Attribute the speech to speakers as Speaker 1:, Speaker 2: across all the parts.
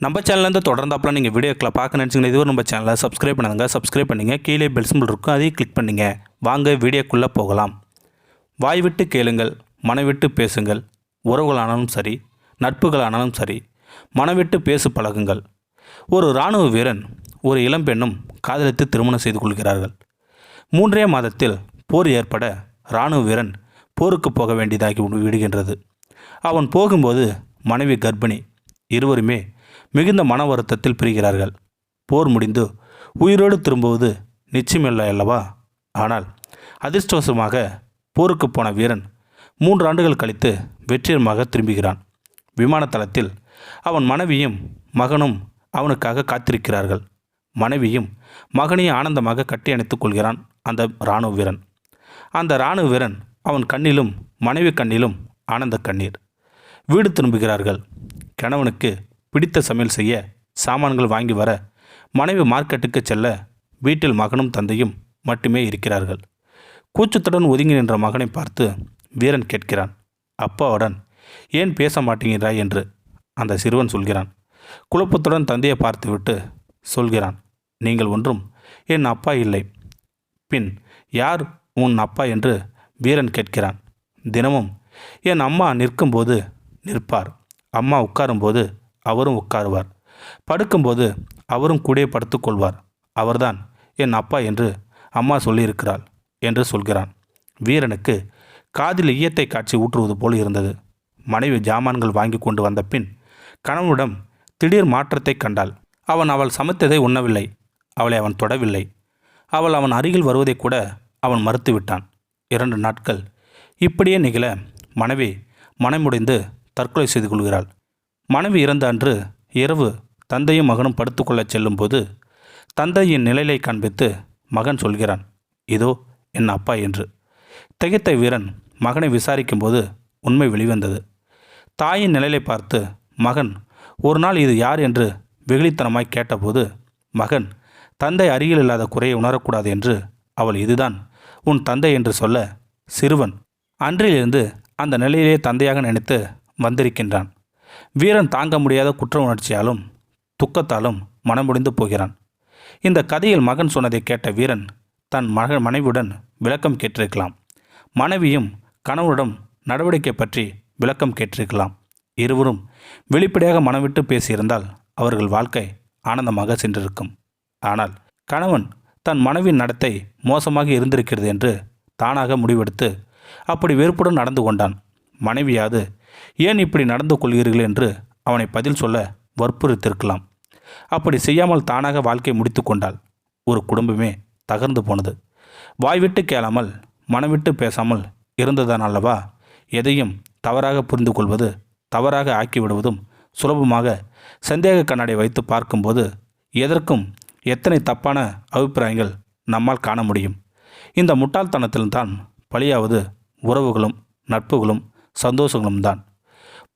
Speaker 1: நம்ம சேனல்லேருந்து தொடர்ந்தாப்பெல்லாம் நீங்கள் வீடியோக்களை பார்க்க நினச்சிங்கன்னா இதுவரை நம்ம சேனலை சப்ஸ்கிரைப் பண்ணுங்க. சப்ஸ்கிரைப் பண்ணிங்க. கீழே பெல் சிம்பிள் இருக்கும், அதையும் கிளிக் பண்ணிங்க. வாங்க வீடியோக்குள்ளே போகலாம். வாய் விட்டு கேளுங்கள், மனவிட்டு பேசுங்கள். உறவுகளானாலும் சரி, நட்புகளானாலும் சரி, மனவிட்டு பேசு பழகுங்கள். ஒரு இராணுவ வீரன் ஒரு இளம்பெண்ணும் காதலித்து திருமணம் செய்து கொள்கிறார்கள். 3 மாதத்தில் போர் ஏற்பட இராணுவ வீரன் போருக்கு போக வேண்டியதாகி விடுகின்றது. அவன் போகும்போது மனைவி கர்ப்பிணி. இருவருமே மிகுந்த மன வருத்தத்தில் பிரிகிறார்கள். போர் முடிந்து உயிரோடு திரும்புவது நிச்சயமில்லை அல்லவா? ஆனால் அதிர்ஷ்டவசமாக போருக்கு போன வீரன் 3 ஆண்டுகள் கழித்து வெற்றிகரமாக திரும்புகிறான். விமான தளத்தில் அவன் மனைவியும் மகனும் அவனுக்காக காத்திருக்கிறார்கள். மனைவியும் மகனையும் ஆனந்தமாக கட்டி அணைத்துக் கொள்கிறான் அந்த இராணுவ வீரன். அந்த இராணுவ வீரன் அவன் கண்ணிலும் மனைவி கண்ணிலும் ஆனந்த கண்ணீர். வீடு திரும்புகிறார்கள். கணவனுக்கு பிடித்த சமையல் செய்ய சாமான்கள் வாங்கி வர மனைவி மார்க்கெட்டுக்கு செல்ல வீட்டில் மகனும் தந்தையும் மட்டுமே இருக்கிறார்கள். கூச்சத்துடன் ஒதுங்கி நின்ற மகனை பார்த்து வீரன் கேட்கிறான், அப்பாவுடன் ஏன் பேச மாட்டேங்கிறாய் என்று. அந்த சிறுவன் சொல்கிறான். குழப்பத்துடன் தந்தையை பார்த்துவிட்டு சொல்கிறான், நீங்கள் ஒன்றும் என் அப்பா இல்லை. பின் யார் உன் அப்பா என்று வீரன் கேட்கிறான். தினமும் என் அம்மா நிற்கும்போது நிற்பார், அம்மா உட்காரும்போது அவரும் உட்காருவார், படுக்கும்போது அவரும் கூட படுத்துக்கொள்வார். அவர்தான் என் அப்பா என்று அம்மா சொல்லியிருக்கிறாள் என்று சொல்கிறான். வீரனுக்கு காதில் ஈயத்தை காட்சி ஊற்றுவது போல் இருந்தது. மனைவி ஜாமான்கள் வாங்கி கொண்டு வந்த பின் கணவனிடம் திடீர் மாற்றத்தை கண்டாள். அவள் சமைத்ததை உண்ணவில்லை. அவளை அவன் தொடவில்லை. அவன் அருகில் வருவதை கூட அவன் மறுத்துவிட்டான். 2 நாட்கள் இப்படியே நிகழ மனைவி மனமுடைந்து தற்கொலை செய்து கொள்கிறாள். மனைவி இறந்த அன்று இரவு தந்தையும் மகனும் படுத்துக்கொள்ளச் செல்லும்போது தந்தையின் நிலையை காண்பித்து மகன் சொல்கிறான், இதோ என் அப்பா என்று. திகைத்த வீரன் மகனை விசாரிக்கும்போது உண்மை வெளிவந்தது. தாயின் நிலையை பார்த்து மகன் ஒரு நாள் இது யார் என்று வெகுளித்தனமாய் கேட்டபோது மகன் தந்தை அருகில் இல்லாத குறையை உணரக்கூடாது என்று அவள் இதுதான் உன் தந்தை என்று சொல்ல சிறுவன் அன்றிலிருந்து அந்த நிலையிலே தந்தையாக நினைத்து வந்திருக்கின்றான். வீரன் தாங்க முடியாத குற்ற உணர்ச்சியாலும் துக்கத்தாலும் மனமுடிந்து போகிறான். இந்த கதையில் மகன் சொன்னதை கேட்ட வீரன் தன் மனைவியுடன் விளக்கம் கேட்டிருக்கலாம். மனைவியும் கணவனிடம் நடவடிக்கை பற்றி விளக்கம் கேட்டிருக்கலாம். இருவரும் வெளிப்படையாக மனவிட்டு பேசியிருந்தால் அவர்கள் வாழ்க்கை ஆனந்தமாக சென்றிருக்கும். ஆனால் கணவன் தன் மனைவியின் நடத்தை மோசமாக இருந்திருக்கிறது என்று தானாக முடிவெடுத்து அப்படி வெறுப்புடன் நடந்து கொண்டான். மனைவியாது ஏன் இப்படி நடந்து கொள்கிறீர்கள் என்று அவனை பதில் சொல்ல வற்புறுத்திருக்கலாம். அப்படி செய்யாமல் தானாக வாழ்க்கை முடித்து கொண்டாள். ஒரு குடும்பமே தகர்ந்து போனது. வாய்விட்டு கேளாமல் மனவிட்டு பேசாமல் இருந்ததான் அல்லவா எதையும் தவறாக புரிந்து கொள்வது, தவறாக ஆக்கிவிடுவதும் சுலபமாக சந்தேக கண்ணாடி வைத்து பார்க்கும்போது எதற்கும் எத்தனை தப்பான அபிப்பிராயங்கள் நம்மால் காண முடியும். இந்த முட்டாள்தனத்தில்தான் பலியாவது உறவுகளும் நட்புகளும் சந்தோஷங்களும் தான்.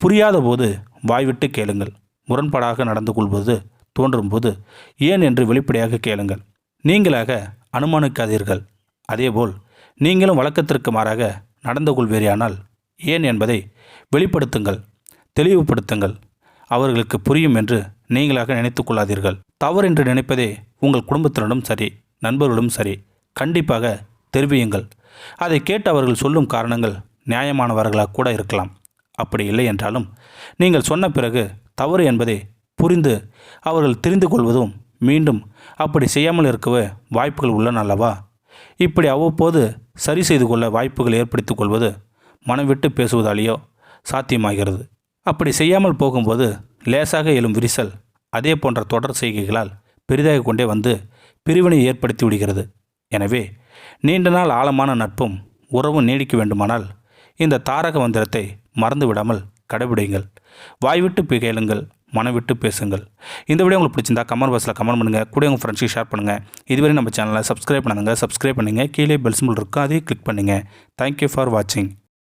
Speaker 1: புரியாத போது வாய்விட்டு கேளுங்கள். முரண்பாடாக நடந்து கொள்வது தோன்றும்போது ஏன் என்று வெளிப்படையாக கேளுங்கள். நீங்களாக அனுமானிக்காதீர்கள். அதேபோல் நீங்களும் வழக்கத்திற்கு மாறாக நடந்து கொள்வீரானால் ஏன் என்பதை வெளிப்படுத்துங்கள், தெளிவுபடுத்துங்கள். அவர்களுக்கு புரியும் என்று நீங்களாக நினைத்து கொள்ளாதீர்கள். தவறு என்று நினைப்பதே உங்கள் குடும்பத்தினரும் சரி, நண்பர்களும் சரி கண்டிப்பாக தெரிவியுங்கள். அதை கேட்டு அவர்கள் சொல்லும் காரணங்கள் நியாயமானவர்களாக கூட இருக்கலாம். அப்படி இல்லை என்றாலும் நீங்கள் சொன்ன பிறகு தவறு என்பதை புரிந்து அவர்கள் தெரிந்து கொள்வதும் மீண்டும் அப்படி செய்யாமல் இருக்கவே வாய்ப்புகள் உள்ளன அல்லவா? இப்படி அவ்வப்போது சரி செய்து கொள்ள வாய்ப்புகள் ஏற்படுத்தி கொள்வது மனம் விட்டு பேசுவதாலேயோ சாத்தியமாகிறது. அப்படி செய்யாமல் போகும்போது லேசாக எழும் விரிசல் அதே போன்ற தொடர் செய்கைகளால் பெரிதாக கொண்டே வந்து பிரிவினை ஏற்படுத்தி விடுகிறது. எனவே நீண்ட நாள் ஆழமான நட்பும் உறவும் நீடிக்க வேண்டுமானால் இந்த தாரக மந்திரத்தை மறந்து விடாமல் கடைபிடிங்கள். வாய்விட்டு கேளுங்கள், மனவிட்டு பேசுங்கள். இந்த வீடியோ உங்களுக்கு பிடிச்சிருந்தா கமெண்ட் பாக்ஸில் கமெண்ட் பண்ணுங்கள். கூட உங்கள் ஃப்ரெண்ட்ஸுக்கு ஷேர் பண்ணுங்கள். இதுவரை நம்ம சேனலை சப்ஸ்கிரைப் பண்ணுங்கள். கீழே பெல் சிம்பிள் இருக்கும், அதையும் கிளிக் பண்ணுங்கள். தேங்க்யூ ஃபார் வாட்சிங்.